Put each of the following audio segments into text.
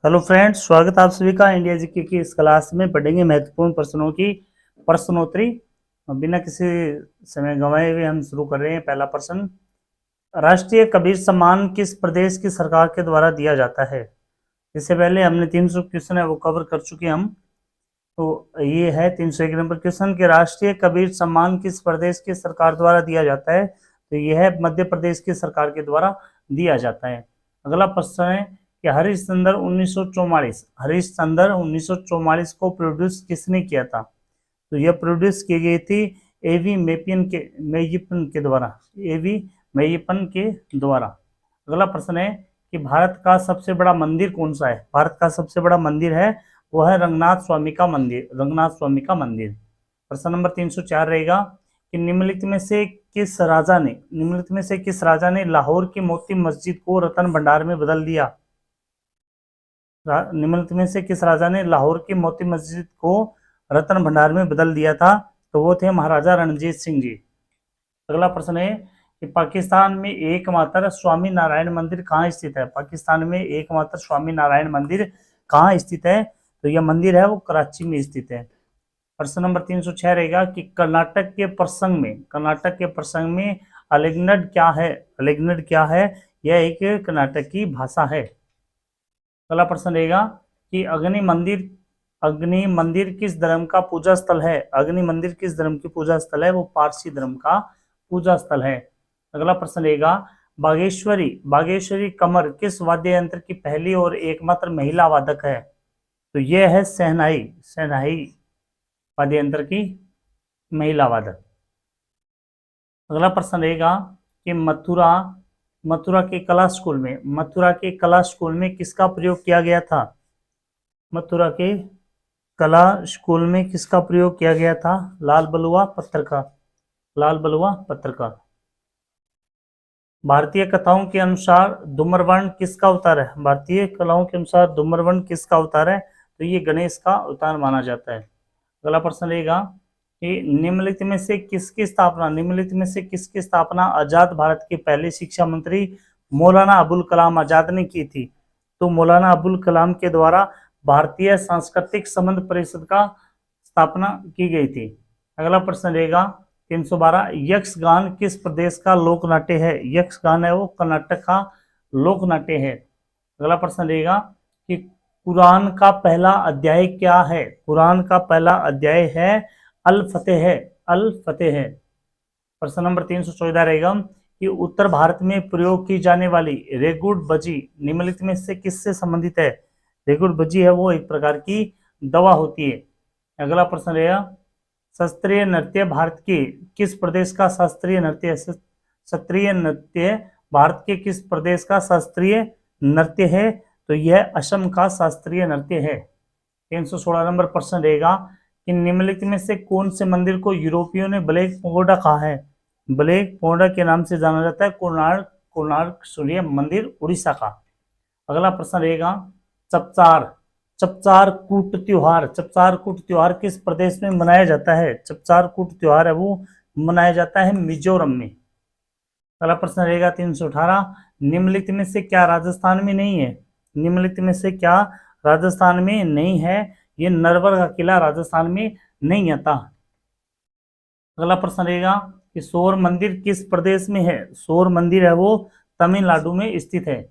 Hello friends, स्वागत है आप सभी का इंडिया जीके की इस क्लास में। पढ़ेंगे महत्वपूर्ण प्रश्नों की प्रश्नोत्तरी। बिना किसी समय गंवाए हुए हम शुरू कर रहे हैं। पहला प्रश्न, राष्ट्रीय कबीर सम्मान किस प्रदेश की सरकार के द्वारा दिया जाता है? इससे पहले हमने 300 क्वेश्चन है वो कवर कर चुके हम। तो ये है 301 नंबर क्वेश्चन कि राष्ट्रीय कबीर सम्मान किस प्रदेश की सरकार द्वारा दिया जाता है? तो यह है मध्य प्रदेश की सरकार के द्वारा दिया जाता है। अगला प्रश्न है कि हरिश्चंद्र 1944 को प्रोड्यूस किसने किया था? तो यह प्रोड्यूस की गई थी एवी मेयिपन के द्वारा। एवी मेयिपन के द्वारा। अगला प्रश्न है कि भारत का सबसे बड़ा मंदिर कौन सा है? भारत का सबसे बड़ा मंदिर है वो है रंगनाथ स्वामी का मंदिर। रंगनाथ स्वामी का मंदिर। प्रश्न नंबर 304 रहेगा कि निम्नलिखित में से किस राजा ने लाहौर की मोती मस्जिद को रतन भंडार में बदल दिया? निम्नलिखित में से किस राजा ने लाहौर की मोती मस्जिद को रतन भंडार में बदल दिया था? तो वो थे महाराजा रणजीत सिंह जी। अगला प्रश्न है कि पाकिस्तान में एकमात्र स्वामी नारायण मंदिर कहाँ स्थित है? पाकिस्तान में एकमात्र स्वामी नारायण मंदिर कहाँ स्थित है? तो यह मंदिर है वो कराची में स्थित है। प्रश्न नंबर 306 रहेगा कि कर्नाटक के प्रसंग में अलेग्नड क्या है? अलेग्नड क्या है? यह एक कर्नाटक की भाषा है। अगला प्रश्न रहेगा कि अग्नि मंदिर किस धर्म का पूजा स्थल है? अग्नि मंदिर किस धर्म की पूजा स्थल है? वो पारसी धर्म का पूजा स्थल है। अगला प्रश्न रहेगा बागेश्वरी कमर किस वाद्य यंत्र की पहली और एकमात्र महिला वादक है? तो यह है शहनाई वाद्य यंत्र की महिला वादक। अगला प्रश्न रहेगा कि मथुरा के कला स्कूल में किसका प्रयोग किया गया था? मथुरा के कला स्कूल में किसका प्रयोग किया गया था? लाल बलुआ पत्थर का। भारतीय कथाओं के अनुसार धूम्रवर्ण किसका अवतार है? भारतीय कलाओं के अनुसार धूम्रवर्ण किसका अवतार है? तो ये गणेश का अवतार माना जाता है। अगला प्रश्न रहेगा कि निम्नलिखित में से किसकी स्थापना आजाद भारत के पहले शिक्षा मंत्री मौलाना अबुल कलाम आजाद ने की थी? तो मौलाना अबुल कलाम के द्वारा भारतीय सांस्कृतिक संबंध परिषद का स्थापना की गई थी। अगला प्रश्न रहेगा 312, यक्षगान किस प्रदेश का लोक नाट्य है? यक्षगान है वो कर्नाटक का लोक नाट्य है। अगला प्रश्न रहेगा कि कुरान का पहला अध्याय क्या है? कुरान का पहला अध्याय है अल फतेह है। प्रश्न नंबर 314 रहेगा कि उत्तर भारत में प्रयोग की जाने वाली रेगुड़ बजी निम्नलिखित में से किससे संबंधित है? रेगुड़ बजी है वो एक प्रकार की दवा होती है। अगला प्रश्न रहेगा शास्त्रीय नृत्य भारत के किस प्रदेश का शास्त्रीय नृत्य भारत के किस प्रदेश का शास्त्रीय नृत्य है? तो यह असम का शास्त्रीय नृत्य है। 316 नंबर प्रश्न रहेगा कि निम्नलिखित में से कौन से मंदिर को यूरोपियों ने ब्लैक पगोडा कहा है? ब्लैक पगोडा के नाम से जाना जाता है कोणार्क सूर्य मंदिर उड़ीसा का। अगला प्रश्न रहेगा चपचार कूट त्योहार किस प्रदेश में मनाया जाता है? चपचार कूट त्योहार है वो मनाया जाता है मिजोरम में। अगला प्रश्न रहेगा 318, निम्नलिखित में से क्या राजस्थान में नहीं है? निम्नलिखित में से क्या राजस्थान में नहीं है? ये नरवर का किला राजस्थान में नहीं आता। अगला प्रश्न रहेगा कि सौर मंदिर किस प्रदेश में है? सौर मंदिर है वो तमिलनाडु में स्थित है।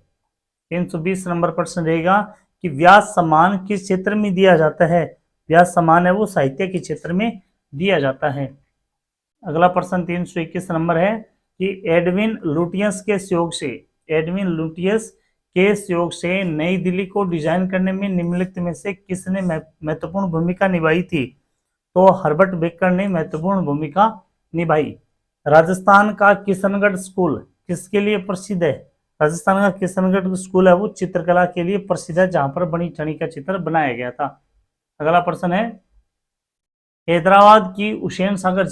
320 नंबर प्रश्न रहेगा कि व्यास सम्मान किस क्षेत्र में दिया जाता है? व्यास सम्मान है वो साहित्य के क्षेत्र में दिया जाता है। अगला प्रश्न 321 नंबर है कि एडविन लुटियंस के सहयोग से नई दिल्ली को डिजाइन करने में निम्नलिखित में से किसने महत्वपूर्ण भूमिका निभाई थी? तो हर्बर्ट बेकर ने महत्वपूर्ण भूमिका निभाई। राजस्थान का किशनगढ़ स्कूल किसके लिए प्रसिद्ध है? राजस्थान का किशनगढ़ स्कूल है वो चित्रकला के लिए प्रसिद्ध है, जहां पर बनी ठनी का चित्र बनाया गया था। अगला प्रश्न है हैदराबाद की हुसैन सागर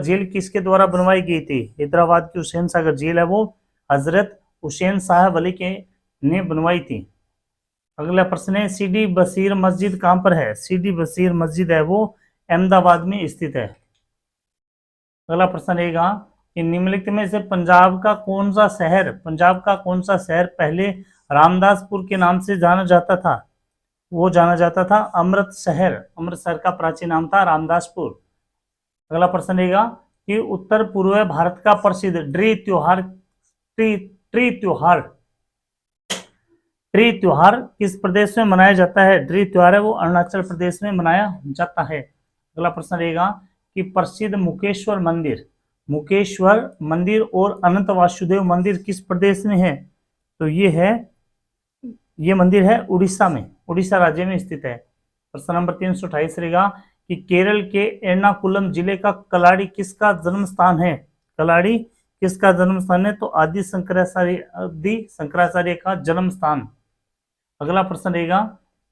झील किसके द्वारा बनवाई गई थी? हैदराबाद की हुसैन सागर झील है वो हजरत हुसैन साहब अली के ने बनवाई थी। अगला प्रश्न है सीडी बशीर मस्जिद कहां पर है? सीडी बशीर मस्जिद है वो अहमदाबाद में स्थित है। अगला प्रश्न रहेगा कि निम्नलिखित में से पंजाब का कौन सा शहर पहले रामदासपुर के नाम से जाना जाता था, वो जाना जाता था अमृतसर। अमृतसर का प्राचीन नाम था रामदासपुर। अगला प्रश्न रहेगा कि उत्तर पूर्व भारत का प्रसिद्ध ट्री त्योहार ट्री त्योहार किस प्रदेश में मनाया जाता है? ट्री त्योहार है वो अरुणाचल प्रदेश में मनाया जाता है। अगला प्रश्न रहेगा कि प्रसिद्ध मुकेश्वर मंदिर और अनंत वासुदेव मंदिर किस प्रदेश में है? तो ये मंदिर है उड़ीसा में, उड़ीसा राज्य में स्थित है। प्रश्न नंबर 328 रहेगा कि केरल के एर्नाकुलम जिले का कलाड़ी किसका जन्म स्थान है? कलाड़ी किसका जन्म स्थान है? तो आदि शंकराचार्य का जन्म स्थान। अगला प्रश्न रहेगा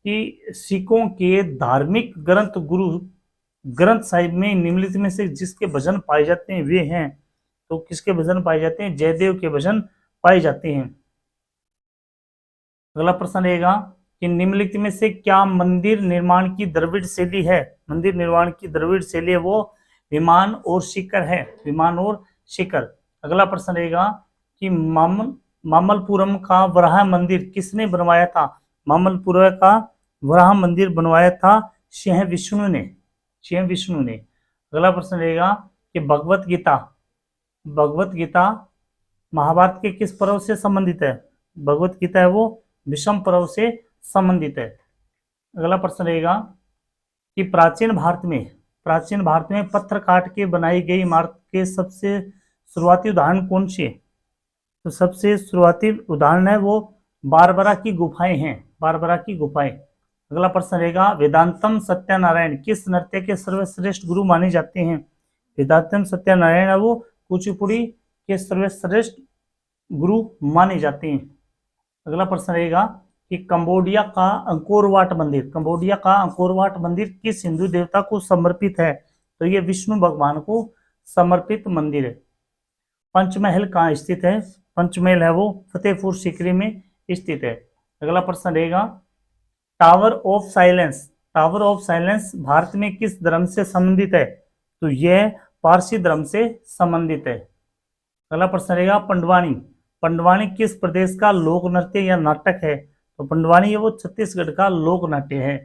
कि सिखों के धार्मिक गुरु ग्रंथ साहिब में निम्नलिखित में से जिसके भजन पाए जाते हैं वे हैं। तो किसके भजन पाए जाते हैं? जयदेव के भजन पाए जाते हैं। अगला प्रश्न रहेगा कि निम्नलिखित में से क्या मंदिर निर्माण की द्रविड़ शैली है? मंदिर निर्माण की द्रविड़ शैली है वो विमान और शिखर है, विमान और शिखर। अगला प्रश्न रहेगा कि मामल्लपुरम का वराह मंदिर किसने बनवाया था? मामल्लपुरम का वराह मंदिर बनवाया था सिंह विष्णु ने। अगला प्रश्न रहेगा कि भगवत गीता महाभारत के किस पर्व से संबंधित है? भगवत गीता है वो विषम पर्व से संबंधित है। अगला प्रश्न रहेगा कि प्राचीन भारत में पत्थर काट के बनाई गई इमारत के सबसे शुरुआती उदाहरण कौन से? तो सबसे शुरुआती उदाहरण है वो बारबरा की गुफाएं हैं, बारबरा की गुफाएं। अगला प्रश्न रहेगा वेदांतम सत्यानारायण किस नृत्य के सर्वश्रेष्ठ गुरु माने जाते हैं? वेदांतम सत्यानारायण है वो कुचिपुड़ी के सर्वश्रेष्ठ गुरु माने जाते हैं। अगला प्रश्न रहेगा कि कंबोडिया का अंकोर वाट मंदिर किस हिंदू देवता को समर्पित है? तो ये विष्णु भगवान को समर्पित मंदिर है। पंचमहल कहाँ स्थित है? पंचमहल है वो फतेहपुर सीकरी में स्थित है। अगला प्रश्न रहेगा टावर ऑफ साइलेंस भारत में किस धर्म से संबंधित है? तो यह पारसी धर्म से संबंधित है। अगला प्रश्न रहेगा पंडवानी किस प्रदेश का लोक नृत्य या नाटक है? तो पंडवानी है वो छत्तीसगढ़ का लोक नाट्य है।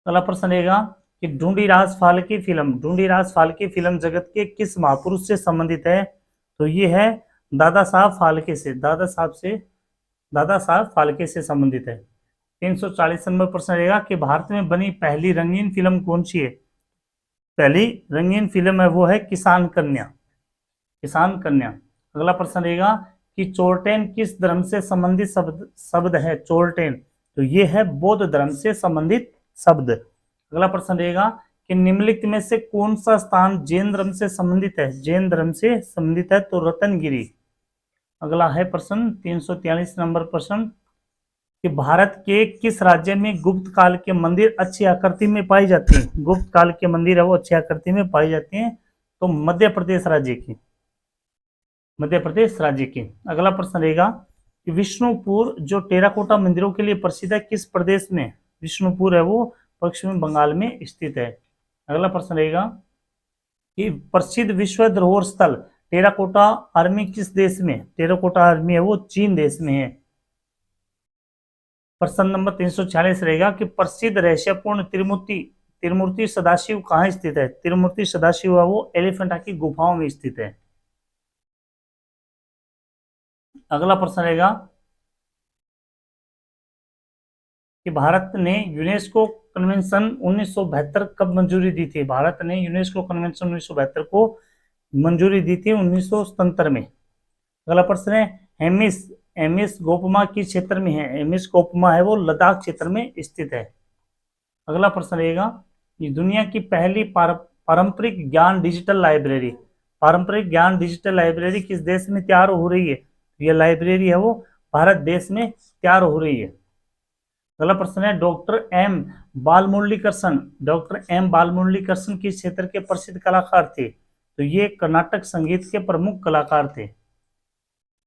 अगला प्रश्न रहेगा कि ढूंढीराज फाल्के फिल्म जगत के किस महापुरुष से संबंधित है? तो ये है दादा साहब फाल्के से संबंधित है। 340 नंबर प्रश्न रहेगा कि भारत में बनी पहली रंगीन फिल्म कौन सी है? पहली रंगीन फिल्म है वो है किसान कन्या। अगला प्रश्न रहेगा कि चोरटेन किस धर्म से संबंधित शब्द है? चोरटेन तो ये है बौद्ध धर्म से संबंधित शब्द। अगला प्रश्न रहेगा कि निम्नलिखित में से कौन सा स्थान जैन धर्म से संबंधित है? जैन धर्म से संबंधित है तो रत्नगिरी। अगला है प्रश्न 343 नंबर प्रश्न कि भारत के किस राज्य में गुप्त काल के मंदिर अच्छी आकृति में पाई जाती हैं? गुप्त काल के मंदिर है वो अच्छी आकृति में पाई जाती हैं तो मध्य प्रदेश राज्य की। अगला प्रश्न रहेगा कि विष्णुपुर जो टेराकोटा मंदिरों के लिए प्रसिद्ध है किस प्रदेश में? विष्णुपुर है वो पश्चिम बंगाल में स्थित है। अगला प्रश्न रहेगा कि प्रसिद्ध विश्व धरोहर स्थल टेराकोटा आर्मी किस देश में? टेराकोटा आर्मी है वो चीन देश में है। प्रश्न नंबर 346 रहेगा कि प्रसिद्ध रहस्यपूर्ण त्रिमूर्ति सदाशिव कहाँ स्थित है? त्रिमूर्ति सदाशिव है वो एलिफेंटा की गुफाओं में स्थित है। अगला प्रश्न रहेगा कि भारत ने यूनेस्को कन्वेंशन 1972 कब मंजूरी दी थी? भारत ने यूनेस्को कन्वेंशन 1972 को मंजूरी दी थी 1977 में। अगला प्रश्न है हेमिस गोपमा किस क्षेत्र में है? हेमिस गोपमा है वो लद्दाख क्षेत्र में स्थित है। अगला प्रश्न रहेगा कि दुनिया की पहली पारंपरिक ज्ञान डिजिटल लाइब्रेरी किस देश में तैयार हो रही है? यह लाइब्रेरी है वो भारत देश में तैयार हो रही है। अगला प्रश्न है डॉक्टर एम बालमुरली कृष्ण किस क्षेत्र के प्रसिद्ध कलाकार थे? तो ये कर्नाटक संगीत के प्रमुख कलाकार थे।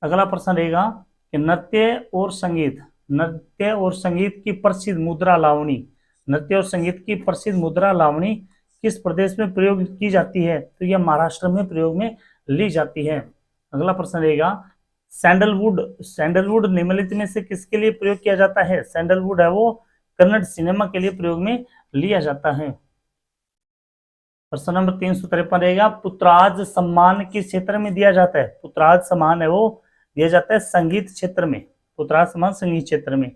अगला प्रश्न रहेगा कि नृत्य और संगीत की प्रसिद्ध मुद्रा लावणी किस प्रदेश में प्रयोग की जाती है? तो यह महाराष्ट्र में प्रयोग में ली जाती है। अगला प्रश्न रहेगा सैंडलवुड, सैंडलवुड निम्नलिखित में से किसके लिए प्रयोग किया जाता है? सैंडलवुड है वो कन्नड़ सिनेमा के लिए प्रयोग में लिया जाता है। प्रश्न नंबर 353 रहेगा, पुत्रराज सम्मान किस क्षेत्र में दिया जाता है? पुत्रराज सम्मान है वो दिया जाता है संगीत क्षेत्र में, पुत्रराज सम्मान संगीत क्षेत्र में।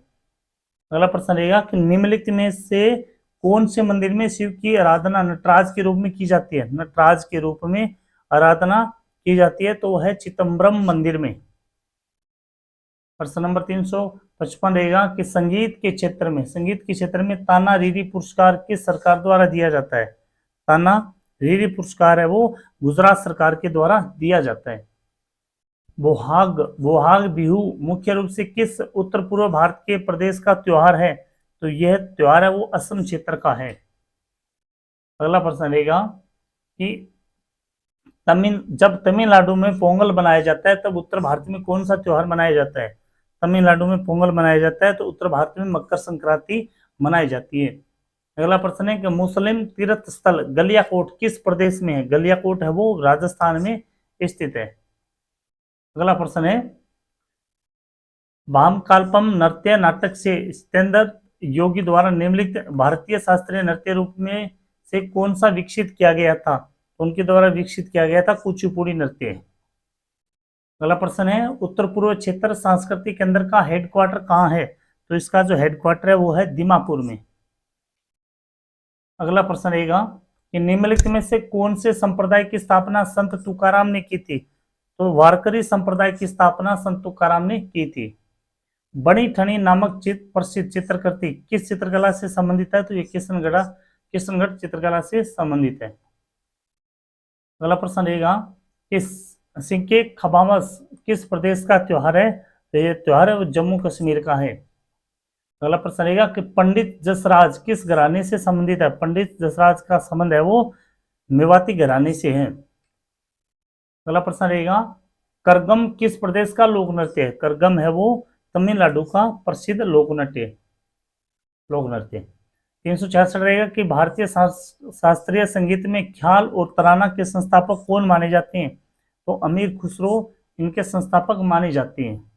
अगला प्रश्न रहेगा कि निम्नलिखित में से कौन से मंदिर में शिव की आराधना नटराज के रूप में की जाती है? नटराज के रूप में आराधना की जाती है तो वह है चिदम्बरम मंदिर में। प्रश्न नंबर 355 रहेगा कि संगीत के क्षेत्र में ताना रीरी पुरस्कार किस सरकार द्वारा दिया जाता है? ताना रीरी पुरस्कार है वो गुजरात सरकार के द्वारा दिया जाता है। बोहाग, बोहाग बिहू मुख्य रूप से किस उत्तर पूर्व भारत के प्रदेश का त्योहार है? तो यह त्योहार है वो असम क्षेत्र का है। अगला प्रश्न रहेगा कि जब तमिलनाडु में पोंगल मनाया जाता है तब उत्तर भारत में कौन सा त्योहार मनाया जाता है? तमिलनाडु में पोंगल मनाया जाता है तो उत्तर भारत में मकर संक्रांति मनाई जाती है। अगला प्रश्न है कि मुस्लिम तीर्थ स्थल गलियाकोट किस प्रदेश में है? गलियाकोट है वो राजस्थान में स्थित है। अगला प्रश्न है, भामकाल्पम नृत्य नाटक से स्तेंद्र योगी द्वारा निम्नलिखित भारतीय शास्त्रीय नृत्य रूप में से कौन सा विकसित किया गया था? उनके द्वारा विकसित किया गया था कुचिपुड़ी नृत्य। अगला प्रश्न है, उत्तर पूर्व क्षेत्र सांस्कृतिक केंद्र का हेडक्वार्टर कहाँ है? तो इसका जो हेडक्वार्टर है वो है दीमापुर में। अगला प्रश्न रहेगा कि निम्नलिखित में से कौन से संप्रदाय की स्थापना संत तुकाराम ने की थी? तो वारकरी संप्रदाय की स्थापना संत तुकाराम ने की थी। बड़ी ठनी नामक प्रसिद्ध चित्रकृति किस चित्रकला से संबंधित है? तो ये किशनगढ़ चित्रकला से संबंधित है। अगला प्रश्न रहेगा कि सिंके खबामस किस प्रदेश का त्योहार है? तो ये त्योहार है वो जम्मू कश्मीर का है। अगला प्रश्न रहेगा कि पंडित जसराज किस घराने से संबंधित है? पंडित जसराज का संबंध है वो मेवाती घराने से है। अगला प्रश्न रहेगा, करगम किस प्रदेश का लोक नृत्य है? करगम है वो तमिलनाडु का प्रसिद्ध लोक नृत्य। 366 रहेगा कि भारतीय शास्त्रीय संगीत में ख्याल और तराना के संस्थापक कौन माने जाते हैं? तो अमीर खुसरो इनके संस्थापक माने जाते हैं।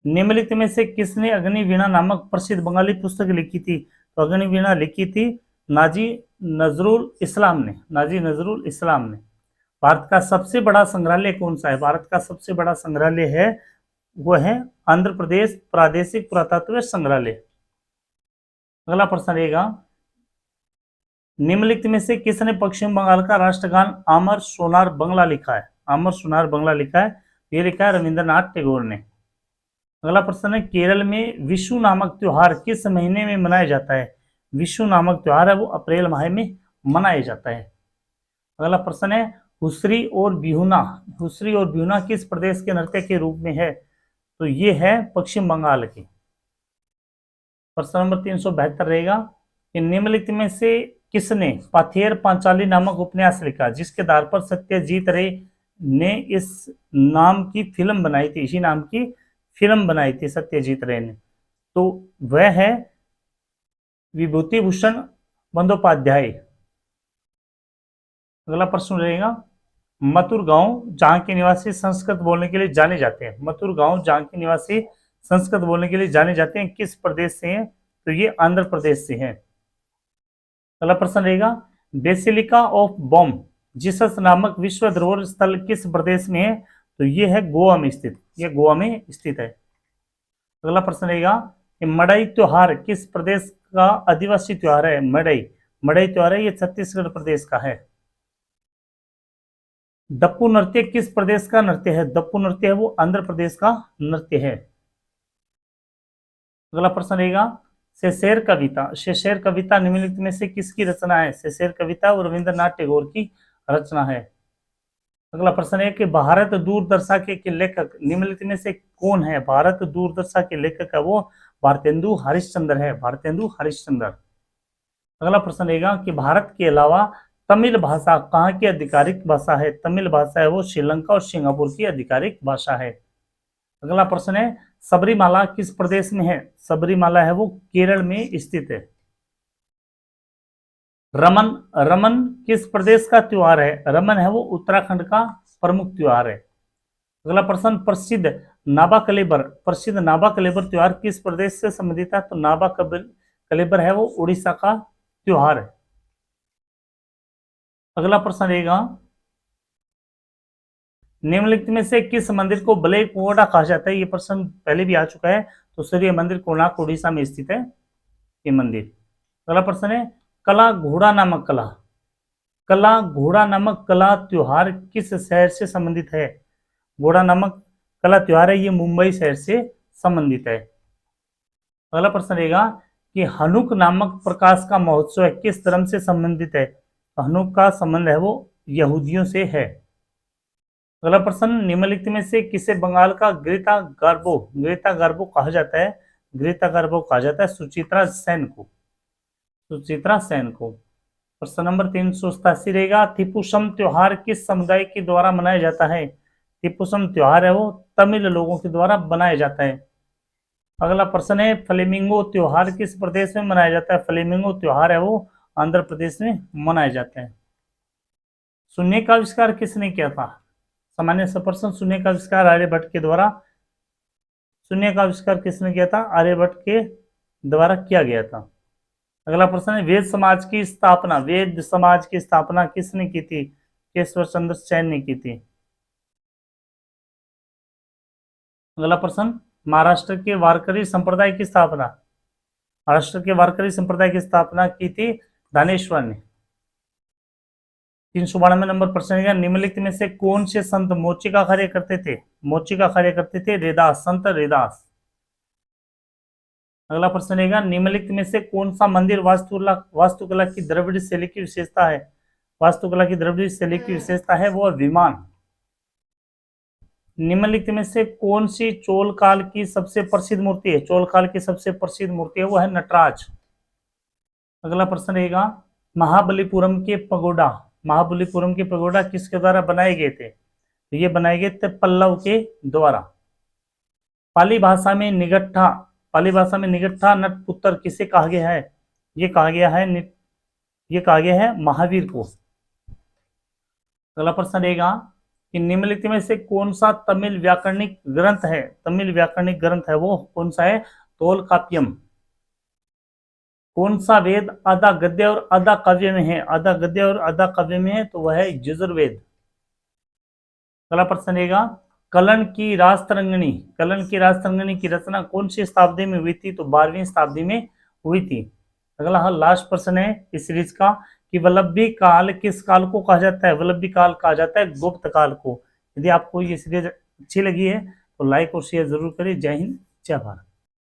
निम्नलिखित में से किसने अग्निवीणा नामक प्रसिद्ध बंगाली पुस्तक लिखी थी? तो अग्निवीणा लिखी थी नाजी नजरुल इस्लाम ने। भारत का सबसे बड़ा संग्रहालय कौन सा है? भारत का सबसे बड़ा संग्रहालय है वो है आंध्र प्रदेश प्रादेशिक पुरातत्व संग्रहालय। अगला प्रश्न रहेगा, निम्नलिखित में से किसने पश्चिम बंगाल का राष्ट्रगान अमर सोनार बंगला लिखा है? अमर सोनार बंगला लिखा है, ये लिखा है रविंद्रनाथ टैगोर ने। अगला प्रश्न है, केरल में विशु नामक त्योहार किस महीने में मनाया जाता है? विशु नामक त्योहार है वो अप्रैल माह में मनाया जाता है। अगला प्रश्न है, हुसरी और बिहुना किस प्रदेश के नृत्य के रूप में है? तो ये है पश्चिम बंगाल के। प्रश्न नंबर 372 रहेगा कि निम्नलिखित में से किसने पाथेर पांचाली नामक उपन्यास लिखा जिसके आधार पर सत्यजीत रे ने इस नाम की फिल्म बनाई थी? इसी नाम की फिल्म बनाई थी सत्यजीत रे ने, तो वह है विभूति भूषण बंदोपाध्याय। अगला प्रश्न रहेगा, मथुर गांव जहां के निवासी संस्कृत बोलने के लिए जाने जाते हैं, मथुर गांव जहां के निवासी संस्कृत बोलने के लिए जाने जाते हैं किस प्रदेश से हैं? तो ये आंध्र प्रदेश से हैं। अगला प्रश्न रहेगा, बेसिलिका ऑफ बॉम जीसस नामक विश्व धरोहर स्थल किस प्रदेश में है? तो ये है गोवा में स्थित, ये गोवा में स्थित है। अगला प्रश्न रहेगा कि मड़ई त्योहार किस प्रदेश का आदिवासी त्योहार है? मड़ई त्योहार है ये छत्तीसगढ़ प्रदेश का है। दप्पू नृत्य किस प्रदेश का नृत्य है? दप्पू नृत्य है वो आंध्र प्रदेश का नृत्य है। अगला प्रश्न रहेगा, शेषेर कविता निम्नलिखित में से किसकी रचना है? शेषेर कविता और रविंद्रनाथ टैगोर की रचना है। अगला प्रश्न है कि भारत दूरदर्शा के लेखक निम्नलिखित में से कौन है? भारत दूरदर्शा के लेखक है वो भारतेंदु हरिश्चंद्र है, भारतेंदु हरिश्चंद्र। अगला प्रश्न रहेगा कि भारत के अलावा तमिल भाषा कहाँ की आधिकारिक भाषा है? तमिल भाषा है वो श्रीलंका और सिंगापुर की आधिकारिक भाषा है। अगला प्रश्न है, सबरीमाला किस प्रदेश में है? सबरीमाला है वो केरल में स्थित है। रमन किस प्रदेश का त्योहार है? रमन है वो उत्तराखंड का प्रमुख त्योहार है। अगला प्रश्न, प्रसिद्ध नाभा कलेबर त्योहार किस प्रदेश से संबंधित है? तो नाभा कलेबर है वो उड़ीसा का त्योहार है। अगला प्रश्न रहेगा, निम्नलिखित में से किस मंदिर को ब्लैक पगोडा कहा जाता है? ये प्रश्न पहले भी आ चुका है। तो सूर्य मंदिर कोणार्क उड़ीसा में स्थित है ये मंदिर। अगला प्रश्न है, कला घोड़ा नामक कला त्योहार किस शहर से संबंधित है? घोड़ा नामक कला त्योहार है ये मुंबई शहर से संबंधित है। अगला प्रश्न रहेगा कि हनुक नामक प्रकाश का महोत्सव किस धर्म से संबंधित है? तो हनुक का संबंध है वो यहूदियों से है। अगला प्रश्न, निम्नलिखित में से किसे बंगाल का ग्रेटा गार्बो कहा जाता है? ग्रेटा गार्बो कहा जाता है सुचित्रा सेन को। प्रश्न नंबर 387 रहेगा, थिपुसम त्योहार किस समुदाय के द्वारा मनाया जाता है? थिपुसम त्योहार है वो तमिल लोगों के द्वारा मनाया जाता है। अगला प्रश्न है, फ्लेमिंगो त्योहार किस प्रदेश में मनाया जाता है? फ्लेमिंगो त्योहार है वो आंध्र प्रदेश में मनाया जाता है। शून्य का आविष्कार किसने किया था? सामान्य सा प्रश्न, शून्य का आविष्कार आर्यभट्ट के द्वारा। शून्य का आविष्कार किसने किया था? आर्यभट्ट के द्वारा किया गया था। अगला प्रश्न है, वेद समाज की स्थापना किसने की थी? केशव चंद्र सेन ने की थी। अगला प्रश्न, महाराष्ट्र के वारकरी संप्रदाय की स्थापना की थी दानेश्वर ने। 392 नंबर प्रश्न है, निम्नलिखित में से कौन से संत मोची का कार्य करते थे? संत रेदास। अगला प्रश्न रहेगा, निम्नलिखित में से कौन सा मंदिर वास्तुकला की द्रविड़ शैली की विशेषता है? वास्तुकला की द्रविड़ शैली की विशेषता है वो विमान। निम्नलिखित में से कौन सी चोल काल की सबसे प्रसिद्ध मूर्ति है? चोल काल की सबसे प्रसिद्ध मूर्ति है वो है नटराज। अगला प्रश्न रहेगा, महाबलीपुरम के पगोडा किसके द्वारा बनाए गए थे? तो ये बनाए गए थे पल्लव के द्वारा। पाली भाषा में निगट्ठा नटपुत्र किसे कहा गया है? ये कहा गया है महावीर को। अगला प्रश्न रहेगा कि निम्नलिखित में से कौन सा तमिल व्याकरणिक ग्रंथ है वो कौन सा है? तोलकाप्पियम। कौन सा वेद आधा गद्य और आधा काव्य में है? तो वह है यजुर्वेद। अगला प्रश्न रहेगा, कलन की राजतरंगिणी की रचना कौन सी शताब्दी में हुई थी? तो 12वीं शताब्दी में हुई थी। अगला लास्ट प्रश्न है इस सीरीज का कि वल्लभी काल किस काल को कहा जाता है? वल्लभी काल कहा जाता है गुप्त काल को। यदि आपको ये सीरीज अच्छी लगी है तो लाइक और शेयर जरूर करें। जय हिंद, जय भारत।